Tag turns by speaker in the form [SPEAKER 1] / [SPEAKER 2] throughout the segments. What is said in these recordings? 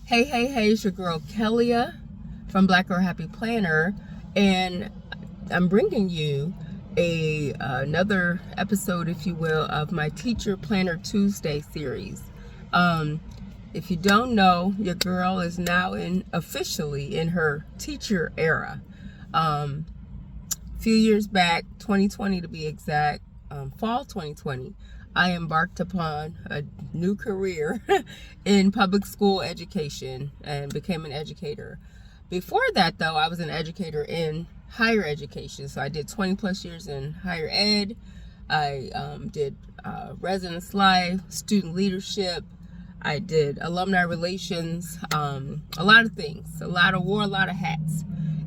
[SPEAKER 1] Hey, it's your girl Kellia from Black Girl Happy Planner, and I'm bringing you another episode, if you will, of my Teacher Planner Tuesday series. If you don't know, your girl is now officially in her teacher era. A few years back, 2020 to be exact, fall 2020, I embarked upon a new career in public school education and became an educator. Before that, though, I was an educator in higher education. So I did 20 plus years in higher ed. I did residence life, student leadership. I did alumni relations, a lot of things, wore a lot of hats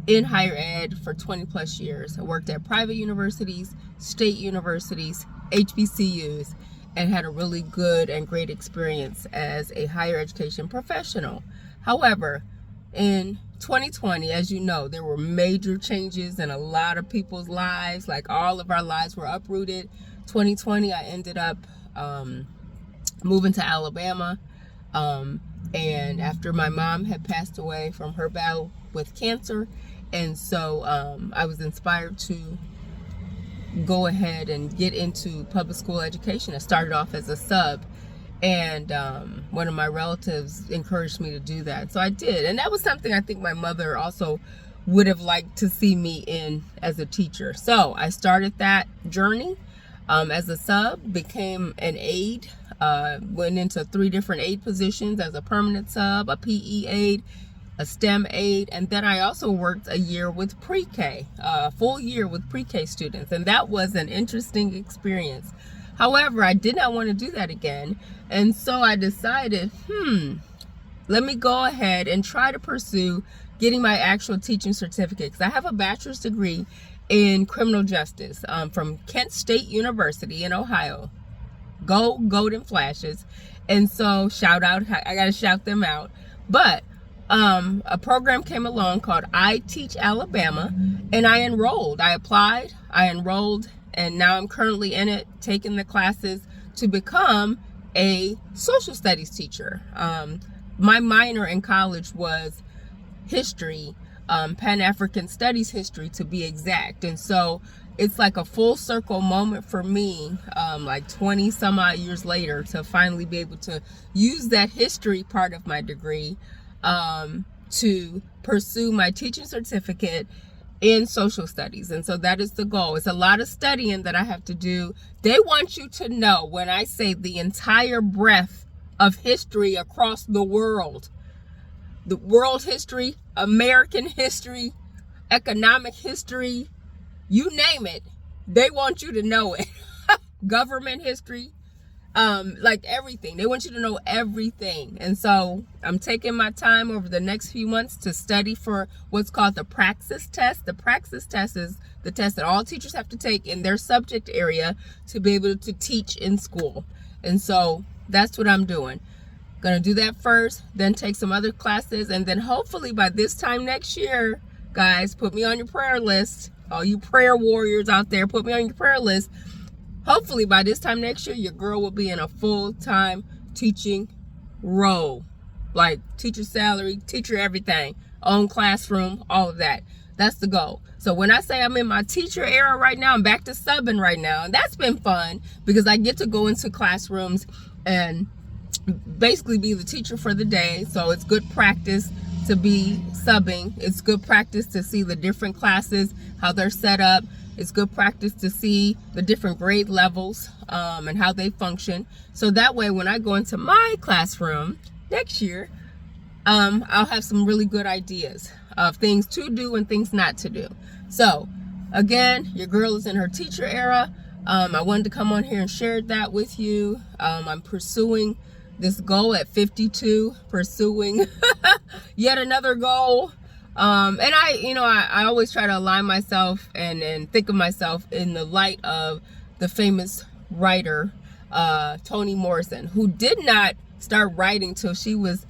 [SPEAKER 1] in higher ed for 20 plus years. I worked at private universities, state universities, HBCUs, and had a really good and great experience as a higher education professional. However, in 2020, as you know, there were major changes in a lot of people's lives. Like, all of our lives were uprooted. 2020, I ended up moving to Alabama. And after my mom had passed away from her battle with cancer, and so I was inspired to go ahead and get into public school education. I started off as a sub, and one of my relatives encouraged me to do that, so I did. And that was something I think my mother also would have liked to see me in as a teacher. So I started that journey as a sub, became an aide, went into 3 different aide positions as a permanent sub, a PE aide, a STEM aide, and then I also worked a year with pre-K, a full year with pre-K students, and that was an interesting experience. However, I did not want to do that again, and so I decided, let me go ahead and try to pursue getting my actual teaching certificate, because I have a bachelor's degree in criminal justice from Kent State University in Ohio. Go Golden Flashes. And so shout out, I gotta shout them out. But a program came along called I Teach Alabama, and I applied, I enrolled, and now I'm currently in it, taking the classes to become a social studies teacher. My minor in college was history, Pan-African Studies history to be exact. And so it's like a full circle moment for me, like 20 some odd years later, to finally be able to use that history part of my degree to pursue my teaching certificate in social studies. And so that is the goal. It's a lot of studying that I have to do. They want you to know, when I say the entire breadth of history across the world history, American history, economic history, you name it, they want you to know it. Government history, like everything. They want you to know everything. And so I'm taking my time over the next few months to study for what's called the Praxis Test. The Praxis Test is the test that all teachers have to take in their subject area to be able to teach in school. And so that's what I'm doing. Gonna do that first, then take some other classes, and then hopefully by this time next year, guys, put me on your prayer list. All you prayer warriors out there, put me on your prayer list. Hopefully by this time next year, your girl will be in a full-time teaching role. Like teacher salary, teacher everything, own classroom, all of that. That's the goal. So when I say I'm in my teacher era right now, I'm back to subbing right now. And that's been fun because I get to go into classrooms and basically be the teacher for the day. So it's good practice to be subbing. It's good practice to see the different classes, how they're set up. It's good practice to see the different grade levels and how they function. So that way, when I go into my classroom next year, I'll have some really good ideas of things to do and things not to do. So again, your girl is in her teacher era. I wanted to come on here and share that with you. I'm pursuing this goal at 52, pursuing yet another goal. And I always try to align myself and think of myself in the light of the famous writer, Toni Morrison, who did not start writing till she was,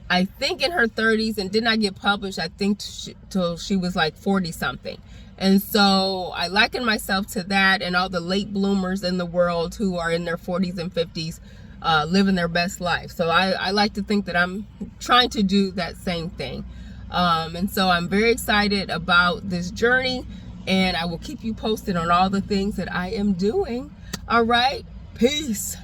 [SPEAKER 1] I think, in her 30s, and did not get published, I think, till she was like 40 something. And so I liken myself to that and all the late bloomers in the world who are in their 40s and 50s. living their best life. So I like to think that I'm trying to do that same thing. And so I'm very excited about this journey, and I will keep you posted on all the things that I am doing. All right, peace.